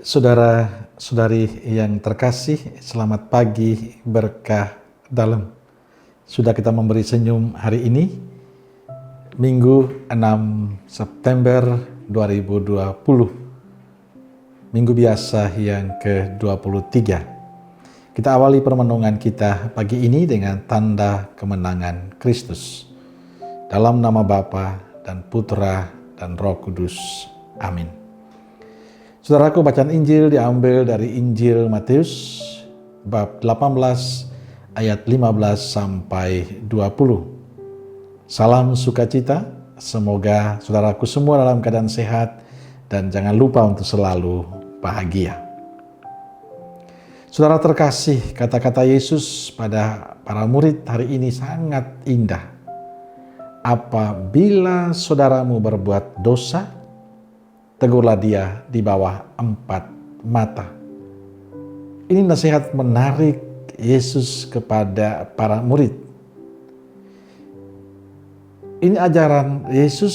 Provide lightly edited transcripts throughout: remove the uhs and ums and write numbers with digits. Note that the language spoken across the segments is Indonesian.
Saudara-saudari yang terkasih, selamat pagi berkah dalam. Sudah kita memberi senyum hari ini, Minggu 6 September 2020, Minggu biasa yang ke-23. Kita awali permenungan kita pagi ini dengan tanda kemenangan Kristus. Dalam nama Bapa dan Putra dan Roh Kudus. Amin. Saudaraku, bacaan Injil diambil dari Injil Matius bab 18 ayat 15 sampai 20. Salam sukacita, semoga saudaraku semua dalam keadaan sehat dan jangan lupa untuk selalu bahagia. Saudara terkasih, kata-kata Yesus pada para murid hari ini sangat indah. Apabila saudaramu berbuat dosa, tegurlah dia di bawah 4 mata. Ini nasihat menarik Yesus kepada para murid. Ini ajaran Yesus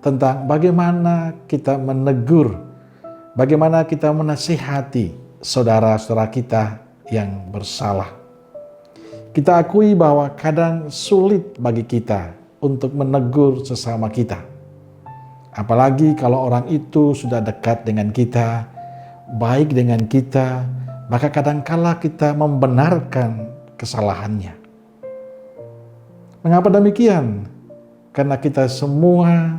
tentang bagaimana kita menegur, bagaimana kita menasihati saudara-saudara kita yang bersalah. Kita akui bahwa kadang sulit bagi kita untuk menegur sesama kita. Apalagi kalau orang itu sudah dekat dengan kita, baik dengan kita, maka kadangkala kita membenarkan kesalahannya. Mengapa demikian? Karena kita semua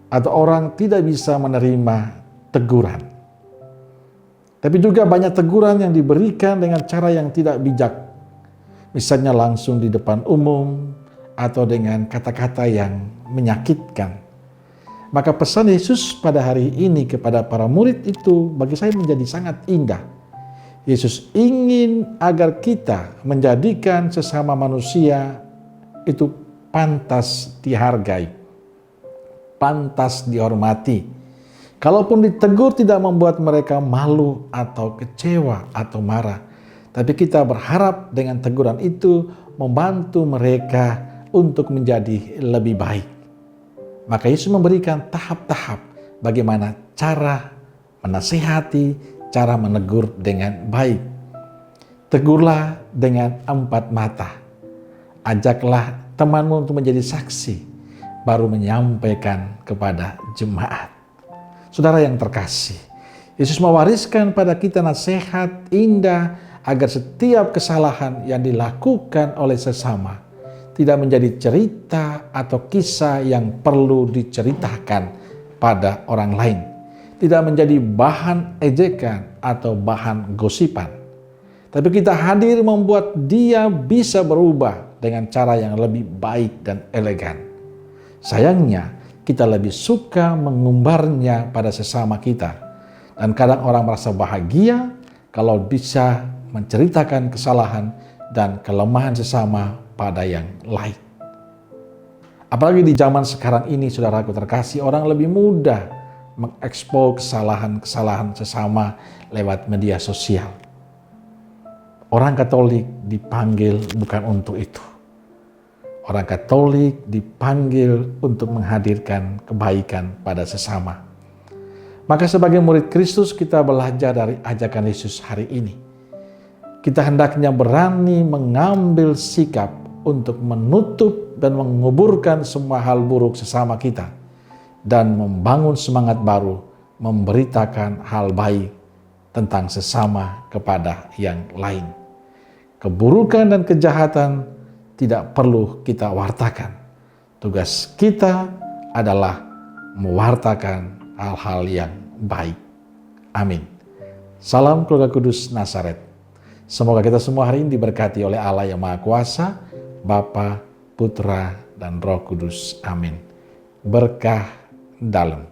atau orang tidak bisa menerima teguran. Tapi juga banyak teguran yang diberikan dengan cara yang tidak bijak. Misalnya langsung di depan umum atau dengan kata-kata yang menyakitkan. Maka pesan Yesus pada hari ini kepada para murid itu bagi saya menjadi sangat indah. Yesus ingin agar kita menjadikan sesama manusia itu pantas dihargai, pantas dihormati. Kalaupun ditegur tidak membuat mereka malu atau kecewa atau marah. Tapi kita berharap dengan teguran itu membantu mereka untuk menjadi lebih baik. Maka Yesus memberikan tahap-tahap bagaimana cara menasihati, cara menegur dengan baik. Tegurlah dengan 4 mata. Ajaklah temanmu untuk menjadi saksi, baru menyampaikan kepada jemaat. Saudara yang terkasih, Yesus mewariskan pada kita nasihat indah agar setiap kesalahan yang dilakukan oleh sesama tidak menjadi cerita atau kisah yang perlu diceritakan pada orang lain. Tidak menjadi bahan ejekan atau bahan gosipan. Tapi kita hadir membuat dia bisa berubah dengan cara yang lebih baik dan elegan. Sayangnya, kita lebih suka mengumbarnya pada sesama kita. Dan kadang orang merasa bahagia kalau bisa menceritakan kesalahan dan kelemahan sesama pada yang lain. Apalagi di zaman sekarang ini, saudaraku terkasih, orang lebih mudah mengekspos kesalahan-kesalahan sesama lewat media sosial. Orang Katolik dipanggil bukan untuk itu. Orang Katolik dipanggil untuk menghadirkan kebaikan pada sesama. Maka sebagai murid Kristus kita belajar dari ajakan Yesus hari ini. Kita hendaknya berani mengambil sikap untuk menutup dan menguburkan semua hal buruk sesama kita dan membangun semangat baru memberitakan hal baik tentang sesama kepada yang lain. Keburukan dan kejahatan tidak perlu kita wartakan. Tugas kita adalah mewartakan hal-hal yang baik. Amin. Salam keluarga kudus Nazaret. Semoga kita semua hari ini diberkati oleh Allah yang Maha Kuasa, Bapa, Putra, dan Roh Kudus. Amin. Berkah dalam.